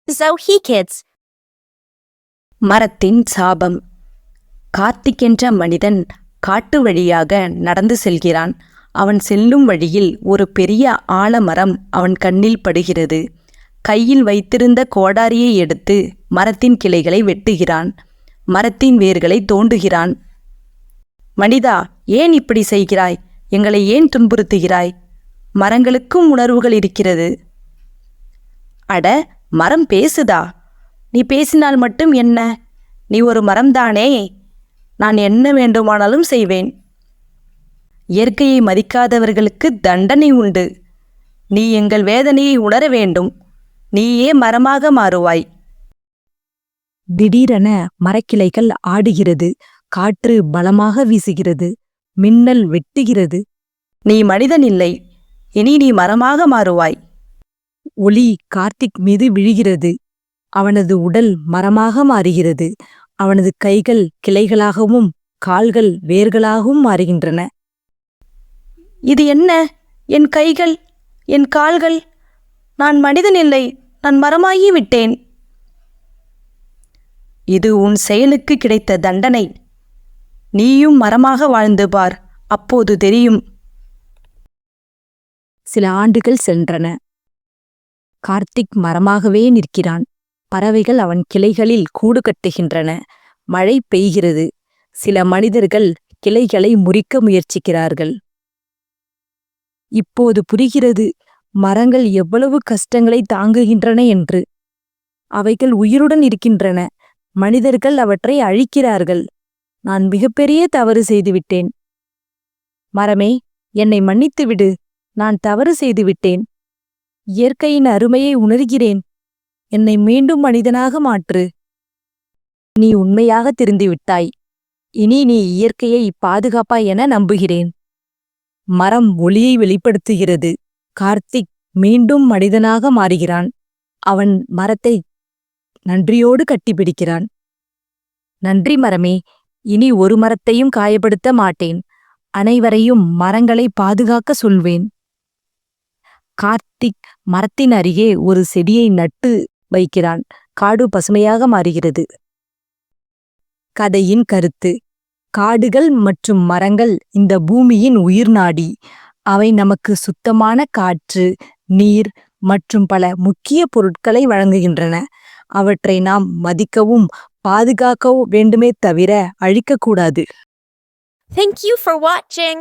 Zoe Kids. மரத்தின் சாபம். கார்த்திக் என்ற மனிதன் காட்டு வழியாக நடந்து செல்கிறான். அவன் செல்லும் வழியில் ஒரு பெரிய ஆலமரம் அவன் கண்ணில் படுகிறது. கையில் வைத்திருந்த கோடாரியை எடுத்து மரத்தின் கிளைகளை வெட்டுகிறான். மரத்தின் வேர்களை தோண்டுகிறான். மனிதா, ஏன் இப்படி செய்கிறாய்? எங்களை ஏன் துன்புறுத்துகிறாய்? மரங்களுக்கும் உணர்வுகள் இருக்கிறது. அட, மரம் பேசுதா? நீ பேசினால் மட்டும் என்ன? நீ ஒரு மரம்தானே. நான் என்ன வேண்டுமானாலும் செய்வேன். இயற்கையை மதிக்காதவர்களுக்கு தண்டனை உண்டு. நீ எங்கள் வேதனையை உணர வேண்டும். நீயே மரமாக மாறுவாய். திடீரென மரக்கிளைகள் ஆடுகிறது. காற்று பலமாக வீசுகிறது. மின்னல் வெட்டுகிறது. நீ மனிதன் இல்லை. இனி நீ மரமாக மாறுவாய். ஒளி கார்த்திக் மீது விழுகிறது. அவனது உடல் மரமாக மாறுகிறது. அவனது கைகள் கிளைகளாகவும் கால்கள் வேர்களாகவும் மாறுகின்றன. இது என்ன? என் கைகள், என் கால்கள். நான் மனிதன் இல்லை, நான் மரமாகி விட்டேன். இது உன் செயலுக்கு கிடைத்த தண்டனை. நீயும் மரமாக வாழ்ந்து பார், அப்போது தெரியும். சில ஆண்டுகள் சென்றன. கார்த்திக் மரமாகவே நிற்கிறான். பறவைகள் அவன் கிளைகளில் கூடு கட்டுகின்றன. மழை பெய்கிறது. சில மனிதர்கள் கிளைகளை முறிக்க முயற்சிக்கிறார்கள். இப்போது புரிகிறது மரங்கள் எவ்வளவு கஷ்டங்களை தாங்குகின்றன என்று. அவைகள் உயிருடன் இருக்கின்றன. மனிதர்கள் அவற்றை அழிக்கிறார்கள். நான் மிகப்பெரிய தவறு செய்துவிட்டேன். மரமே, என்னை மன்னித்துவிடு. நான் தவறு செய்துவிட்டேன். இயற்கையின் அருமையை உணர்கிறேன். என்னை மீண்டும் மனிதனாக மாற்று. நீ உண்மையாக திருந்திவிட்டாய். இனி நீ இயற்கையை பாதுகாப்பாய் என நம்புகிறேன். மரம் ஒளியை வெளிப்படுத்துகிறது. கார்த்திக் மீண்டும் மனிதனாக மாறுகிறான். அவன் மரத்தை நன்றியோடு கட்டிப்பிடிக்கிறான். நன்றி மரமே, இனி ஒரு மரத்தையும் காயப்படுத்த மாட்டேன். அனைவரையும் மரங்களை பாதுகாக்க சொல்வேன். கார்த்திக் மரத்தின் அருகே ஒரு செடியை நட்டு வைக்கிறான். காடு பசுமையாக மாறுகிறது. கதையின் கருத்து: காடுகள் மற்றும் மரங்கள் இந்த பூமியின் உயிர்நாடி. அவை நமக்கு சுத்தமான காற்று, நீர் மற்றும் பல முக்கிய பொருட்களை வழங்குகின்றன. அவற்றை நாம் மதிக்கவும் பாதுகாக்கவும் வேண்டுமே தவிர அழிக்கக்கூடாது. Thank you for watching.